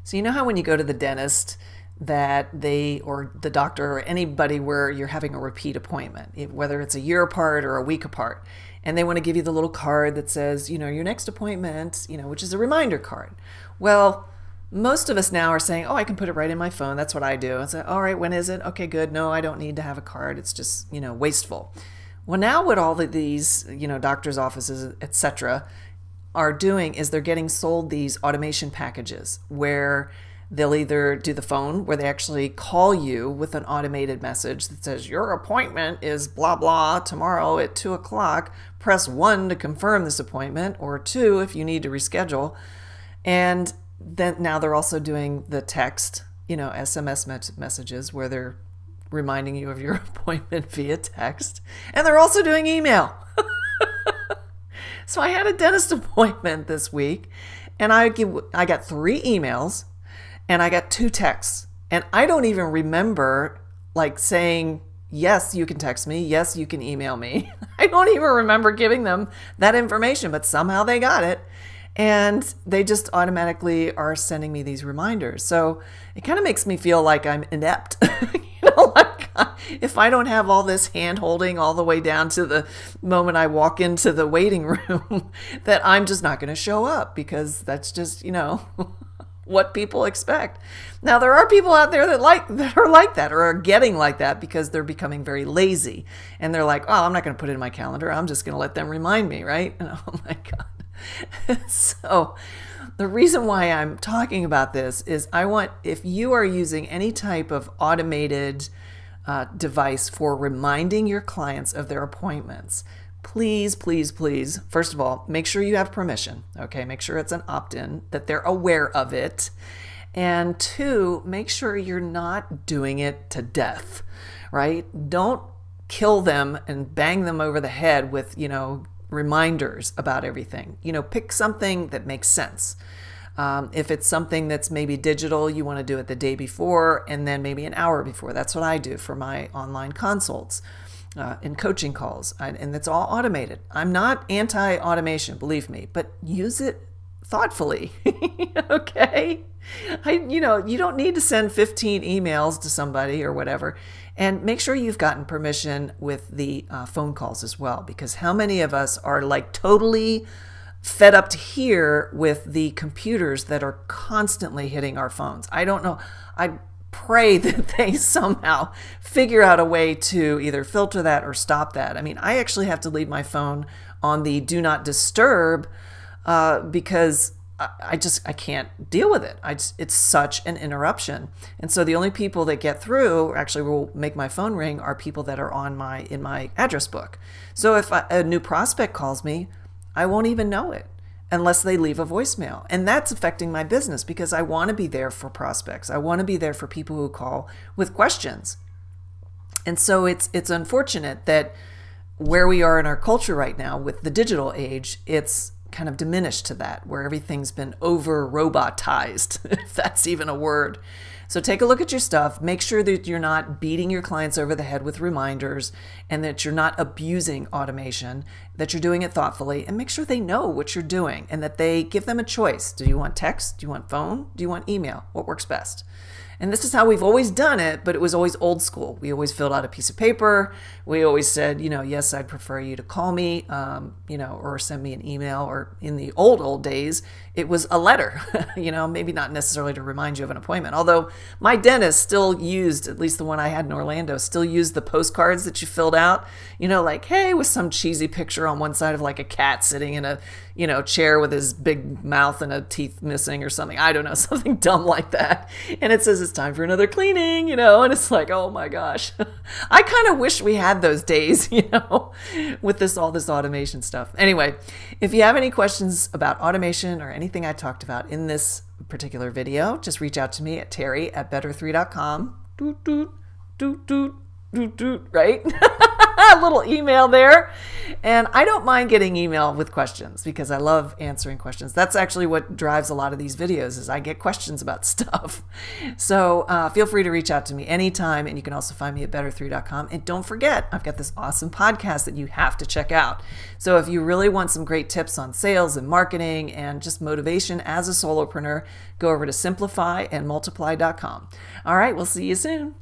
So you know how when you go to the dentist that they, or the doctor or anybody where you're having a repeat appointment, whether it's a year apart or a week apart, and they want to give you the little card that says, your next appointment, which is a reminder card. Well, most of us now are saying, oh, I can put it right in my phone. That's what I do. I say, all right, when is it? Okay, good. No, I don't need to have a card. It's just, wasteful. Well, now what all of these, doctors' offices, etc., are doing is they're getting sold these automation packages where they'll either do the phone, where they actually call you with an automated message that says, your appointment is blah, blah, tomorrow at 2 o'clock. Press 1 to confirm this appointment, or 2 if you need to reschedule. And then now they're also doing the text, SMS messages where they're reminding you of your appointment via text. And they're also doing email. So I had a dentist appointment this week, and I got 3 emails and I got 2 texts. And I don't even remember saying, yes, you can text me. Yes, you can email me. I don't even remember giving them that information, but somehow they got it. And they just automatically are sending me these reminders. So it kind of makes me feel like I'm inept. If I don't have all this hand holding all the way down to the moment I walk into the waiting room, that I'm just not going to show up, because that's just, what people expect. Now, there are people out there that are like that, or are getting like that, because they're becoming very lazy. And they're like, oh, I'm not going to put it in my calendar. I'm just going to let them remind me, right? And oh my God. So the reason why I'm talking about this is if you are using any type of automated device for reminding your clients of their appointments, please, please, please, first of all, make sure you have permission. Okay, make sure it's an opt-in, that they're aware of it. And 2, make sure you're not doing it to death, right? Don't kill them and bang them over the head with, reminders about everything. Pick something that makes sense. If it's something that's maybe digital, you want to do it the day before and then maybe an hour before. That's what I do for my online consults and coaching calls. And it's all automated. I'm not anti-automation, believe me, but use it thoughtfully. Okay? You don't need to send 15 emails to somebody or whatever. And make sure you've gotten permission with the phone calls as well, because how many of us are totally fed up to here with the computers that are constantly hitting our phones? I don't know. I pray that they somehow figure out a way to either filter that or stop that. I mean, I actually have to leave my phone on the do not disturb because I can't deal with it. It's such an interruption. And so the only people that get through, actually will make my phone ring, are people that are in my address book. So if a new prospect calls me, I won't even know it unless they leave a voicemail. And that's affecting my business, because I want to be there for prospects. I want to be there for people who call with questions. And so it's unfortunate that where we are in our culture right now with the digital age, it's kind of diminished to that, where everything's been over robotized, if that's even a word. So take a look at your stuff. Make sure that you're not beating your clients over the head with reminders, and that you're not abusing automation, that you're doing it thoughtfully, and make sure they know what you're doing, and that they give them a choice. Do you want text? Do you want phone? Do you want email? What works best? And this is how we've always done it, but it was always old school. We always filled out a piece of paper. We always said, yes, I'd prefer you to call me, or send me an email. Or in the old days, it was a letter, maybe not necessarily to remind you of an appointment. Although my dentist still used, at least the one I had in Orlando, still used the postcards that you filled out, hey, with some cheesy picture on one side of a cat sitting in a, chair with his big mouth and a teeth missing or something. I don't know, something dumb like that. And it says it's time for another cleaning, and it's like, oh my gosh. I kind of wish we had those days, with all this automation stuff. Anyway, if you have any questions about automation or anything I talked about in this particular video, just reach out to me at Terry@better3.com. Doot, doot, doot, doot, doot, doot, right? little email there. And I don't mind getting email with questions because I love answering questions. That's actually what drives a lot of these videos is I get questions about stuff. So feel free to reach out to me anytime. And you can also find me at better3.com. And don't forget, I've got this awesome podcast that you have to check out. So if you really want some great tips on sales and marketing and just motivation as a solopreneur, go over to simplifyandmultiply.com. All right, we'll see you soon.